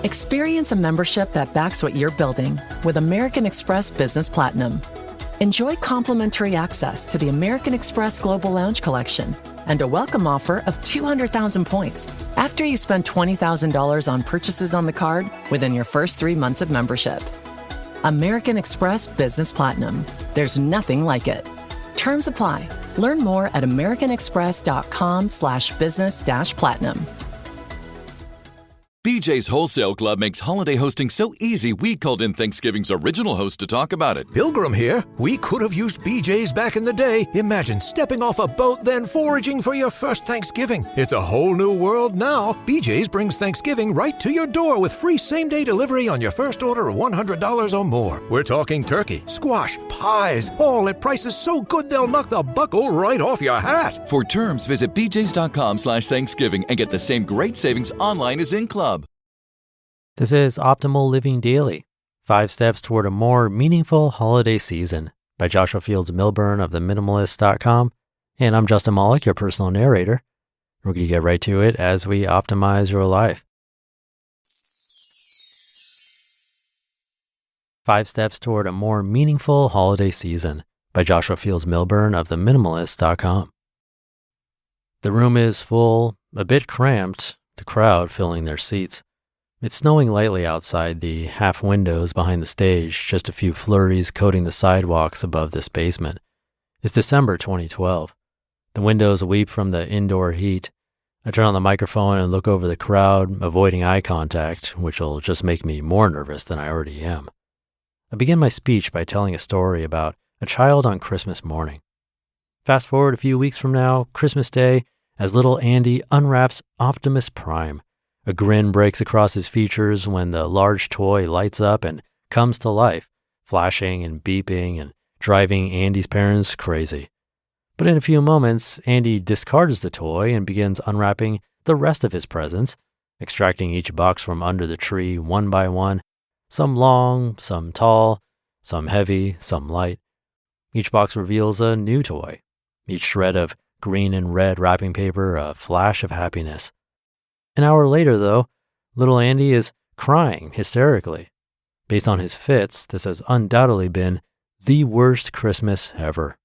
Experience a membership that backs what you're building with American Express Business Platinum. Enjoy complimentary access to the American Express Global Lounge Collection and a welcome offer of 200,000 points after you spend $20,000 on purchases on the card within your first 3 months of membership. American Express Business Platinum. There's nothing like it. Terms apply. Learn more at americanexpress.com/business-platinum. BJ's Wholesale Club makes holiday hosting so easy we called in Thanksgiving's original host to talk about it. Pilgrim here. We could have used BJ's back in the day. Imagine stepping off a boat, then foraging for your first Thanksgiving. It's a whole new world now. BJ's brings Thanksgiving right to your door with free same-day delivery on your first order of $100 or more. We're talking turkey, squash, pies, all at prices so good they'll knock the buckle right off your hat. For terms, visit bjs.com/Thanksgiving and get the same great savings online as in club. This is Optimal Living Daily, 5 Steps Toward a More Meaningful Holiday Season by Joshua Fields Millburn of theminimalist.com. And I'm Justin Malik, your personal narrator. We're going to get right to it as we optimize your life. 5 Steps Toward a More Meaningful Holiday Season by Joshua Fields Millburn of theminimalist.com. The room is full, a bit cramped, the crowd filling their seats. It's snowing lightly outside the half windows behind the stage, just a few flurries coating the sidewalks above this basement. It's December 2012. The windows weep from the indoor heat. I turn on the microphone and look over the crowd, avoiding eye contact, which will just make me more nervous than I already am. I begin my speech by telling a story about a child on Christmas morning. Fast forward a few weeks from now, Christmas Day, as little Andy unwraps Optimus Prime. A grin breaks across his features when the large toy lights up and comes to life, flashing and beeping and driving Andy's parents crazy. But in a few moments, Andy discards the toy and begins unwrapping the rest of his presents, extracting each box from under the tree one by one, some long, some tall, some heavy, some light. Each box reveals a new toy, each shred of green and red wrapping paper a flash of happiness. An hour later, though, little Andy is crying hysterically. Based on his fits, this has undoubtedly been the worst Christmas ever.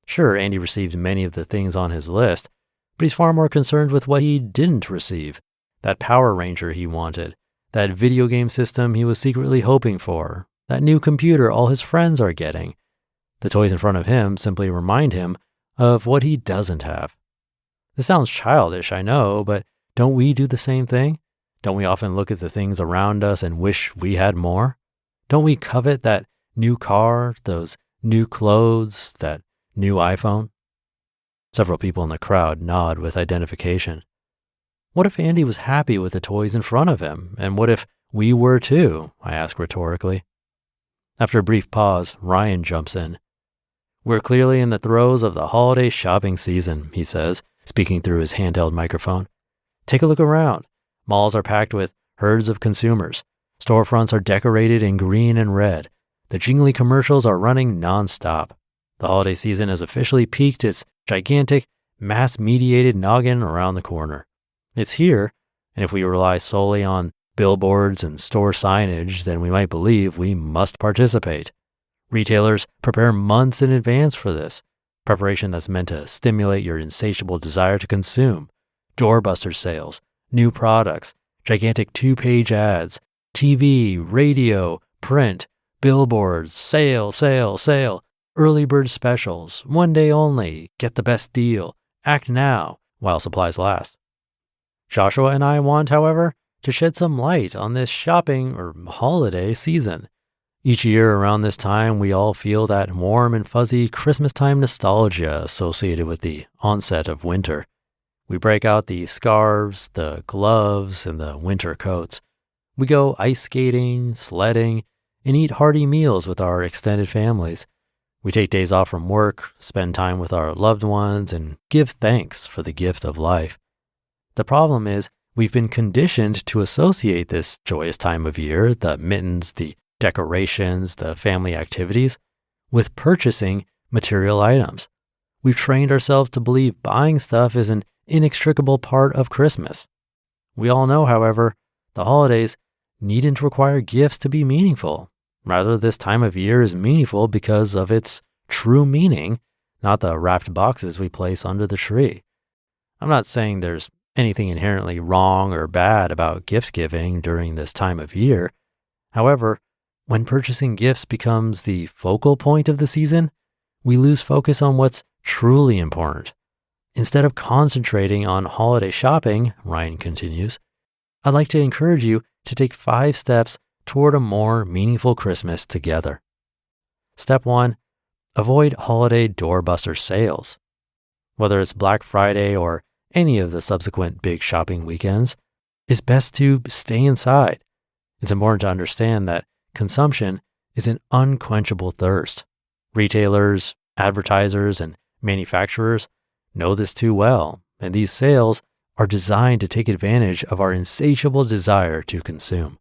Sure, Andy received many of the things on his list, but he's far more concerned with what he didn't receive. That Power Ranger he wanted, that video game system he was secretly hoping for, that new computer all his friends are getting. The toys in front of him simply remind him of what he doesn't have. This sounds childish, I know, but don't we do the same thing? Don't we often look at the things around us and wish we had more? Don't we covet that new car, those new clothes, that new iPhone? Several people in the crowd nod with identification. What if Andy was happy with the toys in front of him? And what if we were too? I ask rhetorically. After a brief pause, Ryan jumps in. We're clearly in the throes of the holiday shopping season, he says, speaking through his handheld microphone. Take a look around. Malls are packed with herds of consumers. Storefronts are decorated in green and red. The jingly commercials are running nonstop. The holiday season has officially peaked its gigantic, mass-mediated noggin around the corner. It's here, and if we rely solely on billboards and store signage, then we might believe we must participate. Retailers prepare months in advance for this, preparation that's meant to stimulate your insatiable desire to consume. Doorbuster sales, new products, gigantic 2-page ads, TV, radio, print, billboards, sale, early bird specials, one day only, get the best deal, act now while supplies last. Joshua and I want, however, to shed some light on this shopping or holiday season. Each year around this time, we all feel that warm and fuzzy Christmas time nostalgia associated with the onset of winter. We break out the scarves, the gloves, and the winter coats. We go ice skating, sledding, and eat hearty meals with our extended families. We take days off from work, spend time with our loved ones, and give thanks for the gift of life. The problem is, we've been conditioned to associate this joyous time of year, the mittens, the decorations, the family activities, with purchasing material items. We've trained ourselves to believe buying stuff is an inextricable part of Christmas. We all know, however, the holidays needn't require gifts to be meaningful. Rather, this time of year is meaningful because of its true meaning, not the wrapped boxes we place under the tree. I'm not saying there's anything inherently wrong or bad about gift giving during this time of year. However, when purchasing gifts becomes the focal point of the season, we lose focus on what's truly important. Instead of concentrating on holiday shopping, Ryan continues, I'd like to encourage you to take 5 steps toward a more meaningful Christmas together. Step 1, avoid holiday doorbuster sales. Whether it's Black Friday or any of the subsequent big shopping weekends, it's best to stay inside. It's important to understand that consumption is an unquenchable thirst. Retailers, advertisers, and manufacturers know this too well, and these sales are designed to take advantage of our insatiable desire to consume.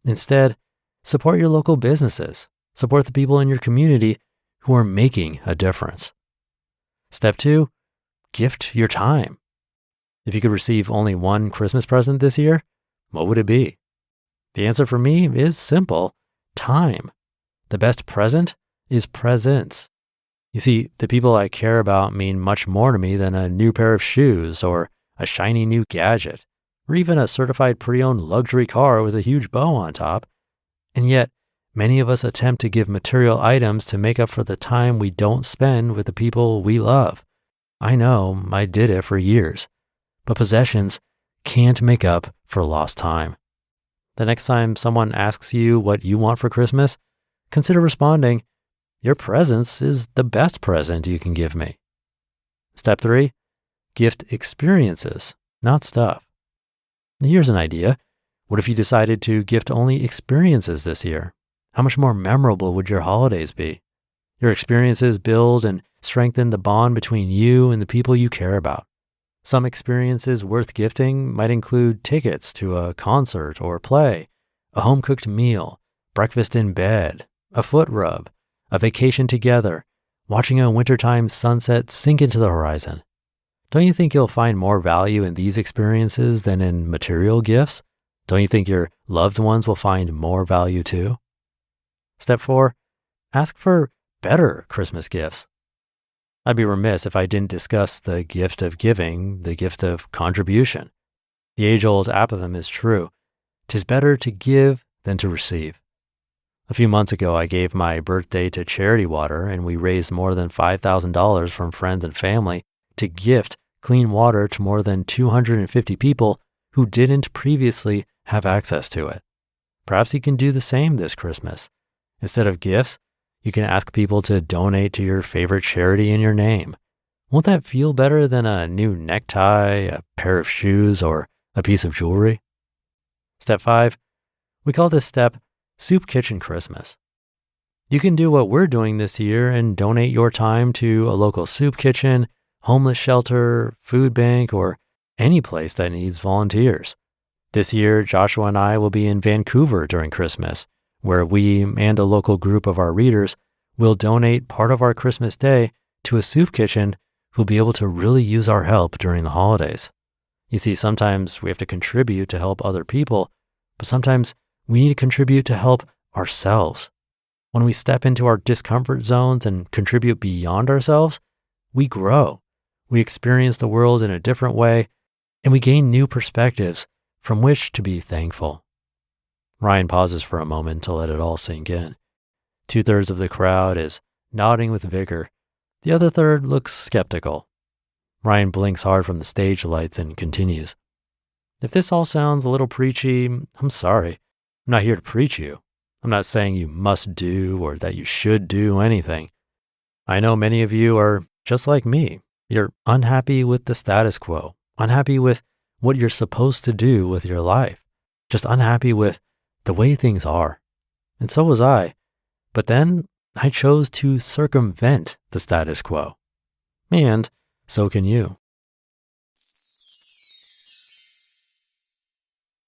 Instead, support your local businesses. Support the people in your community who are making a difference. Step 2, gift your time. If you could receive only one Christmas present this year, what would it be? The answer for me is simple: time. The best present is presence. You see, the people I care about mean much more to me than a new pair of shoes or a shiny new gadget, or even a certified pre-owned luxury car with a huge bow on top. And yet, many of us attempt to give material items to make up for the time we don't spend with the people we love. I know, I did it for years, but possessions can't make up for lost time. The next time someone asks you what you want for Christmas, consider responding, your presence is the best present you can give me. Step 3, gift experiences, not stuff. Here's an idea. What if you decided to gift only experiences this year? How much more memorable would your holidays be? Your experiences build and strengthen the bond between you and the people you care about. Some experiences worth gifting might include tickets to a concert or play, a home-cooked meal, breakfast in bed, a foot rub, a vacation together, watching a wintertime sunset sink into the horizon. Don't you think you'll find more value in these experiences than in material gifts? Don't you think your loved ones will find more value too? Step 4, ask for better Christmas gifts. I'd be remiss if I didn't discuss the gift of giving, the gift of contribution. The age-old apothegm is true. 'Tis better to give than to receive. A few months ago, I gave my birthday to Charity Water, and we raised more than $5,000 from friends and family to gift clean water to more than 250 people who didn't previously have access to it. Perhaps you can do the same this Christmas. Instead of gifts, you can ask people to donate to your favorite charity in your name. Won't that feel better than a new necktie, a pair of shoes, or a piece of jewelry? Step 5, we call this step Soup Kitchen Christmas. You can do what we're doing this year and donate your time to a local soup kitchen, homeless shelter, food bank, or any place that needs volunteers. This year, Joshua and I will be in Vancouver during Christmas, where we and a local group of our readers will donate part of our Christmas day to a soup kitchen who'll be able to really use our help during the holidays. You see, sometimes we have to contribute to help other people, but sometimes we need to contribute to help ourselves. When we step into our discomfort zones and contribute beyond ourselves, we grow. We experience the world in a different way, and we gain new perspectives from which to be thankful. Ryan pauses for a moment to let it all sink in. 2/3 of the crowd is nodding with vigor. The other third looks skeptical. Ryan blinks hard from the stage lights and continues. If this all sounds a little preachy, I'm sorry. I'm not here to preach you. I'm not saying you must do or that you should do anything. I know many of you are just like me. You're unhappy with the status quo, unhappy with what you're supposed to do with your life, just unhappy with the way things are. And so was I. But then I chose to circumvent the status quo. And so can you.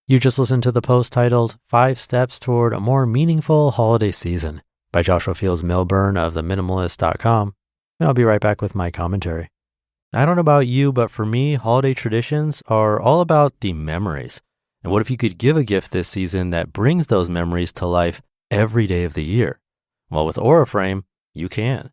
You just listened to the post titled 5 Steps Toward a More Meaningful Holiday Season by Joshua Fields Millburn of theminimalist.com. And I'll be right back with my commentary. I don't know about you, but for me, holiday traditions are all about the memories. And what if you could give a gift this season that brings those memories to life every day of the year? Well, with Aura Frame, you can.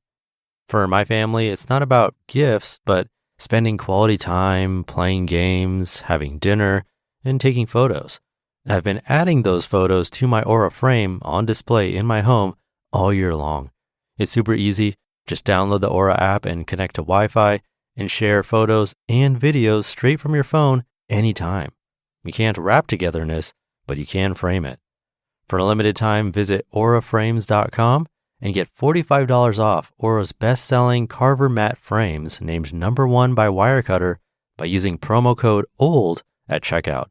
For my family, it's not about gifts, but spending quality time, playing games, having dinner, and taking photos. And I've been adding those photos to my Aura Frame on display in my home all year long. It's super easy. Just download the Aura app and connect to Wi-Fi and share photos and videos straight from your phone anytime. You can't wrap togetherness, but you can frame it. For a limited time, visit auraframes.com and get $45 off Aura's best-selling Carver matte frames named #1 by Wirecutter by using promo code OLD at checkout.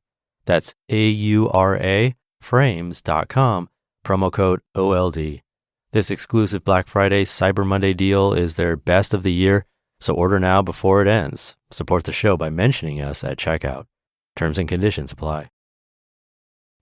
That's AURA frames.com, promo code OLD. This exclusive Black Friday Cyber Monday deal is their best of the year, so order now before it ends. Support the show by mentioning us at checkout. Terms and conditions apply.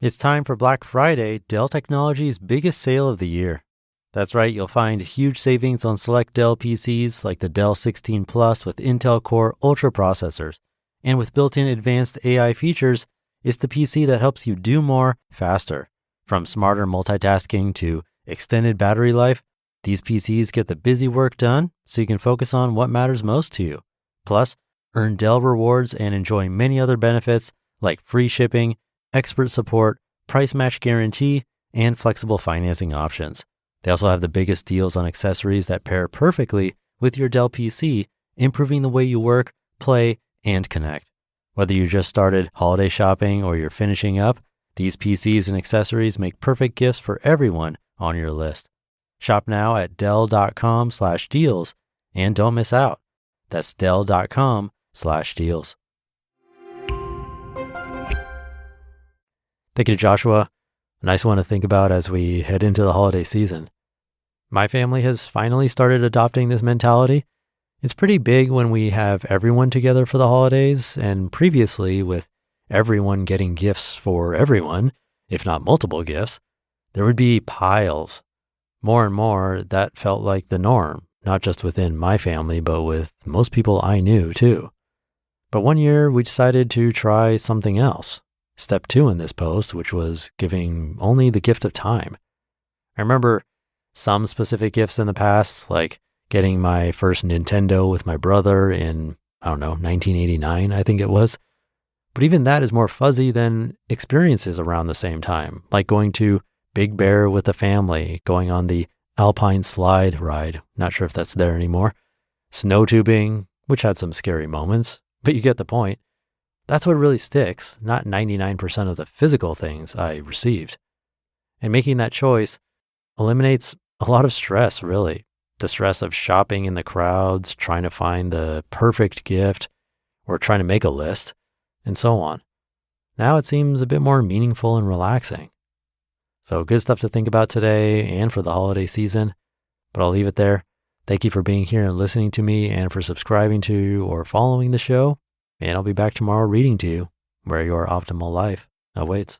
It's time for Black Friday, Dell Technologies' biggest sale of the year. That's right, you'll find huge savings on select Dell PCs like the Dell 16 Plus with Intel Core Ultra processors. And with built-in advanced AI features, it's the PC that helps you do more faster. From smarter multitasking to extended battery life, these PCs get the busy work done so you can focus on what matters most to you. Plus, earn Dell rewards and enjoy many other benefits like free shipping, expert support, price match guarantee, and flexible financing options. They also have the biggest deals on accessories that pair perfectly with your Dell PC, improving the way you work, play, and connect. Whether you just started holiday shopping or you're finishing up, these PCs and accessories make perfect gifts for everyone on your list. Shop now at Dell.com/deals and don't miss out. That's Dell.com/deals. Thank you, Joshua. A nice one to think about as we head into the holiday season. My family has finally started adopting this mentality. It's pretty big when we have everyone together for the holidays, and previously with everyone getting gifts for everyone, if not multiple gifts, there would be piles. More and more, that felt like the norm, not just within my family, but with most people I knew too. But one year we decided to try something else. Step 2 in this post, which was giving only the gift of time. I remember some specific gifts in the past, like getting my first Nintendo with my brother in, 1989, I think it was. But even that is more fuzzy than experiences around the same time, like going to Big Bear with the family, going on the Alpine slide ride, not sure if that's there anymore, snow tubing, which had some scary moments, but you get the point. That's what really sticks, not 99% of the physical things I received. And making that choice eliminates a lot of stress, really. The stress of shopping in the crowds, trying to find the perfect gift, or trying to make a list, and so on. Now it seems a bit more meaningful and relaxing. So good stuff to think about today and for the holiday season, but I'll leave it there. Thank you for being here and listening to me and for subscribing to or following the show. And I'll be back tomorrow reading to you where your optimal life awaits.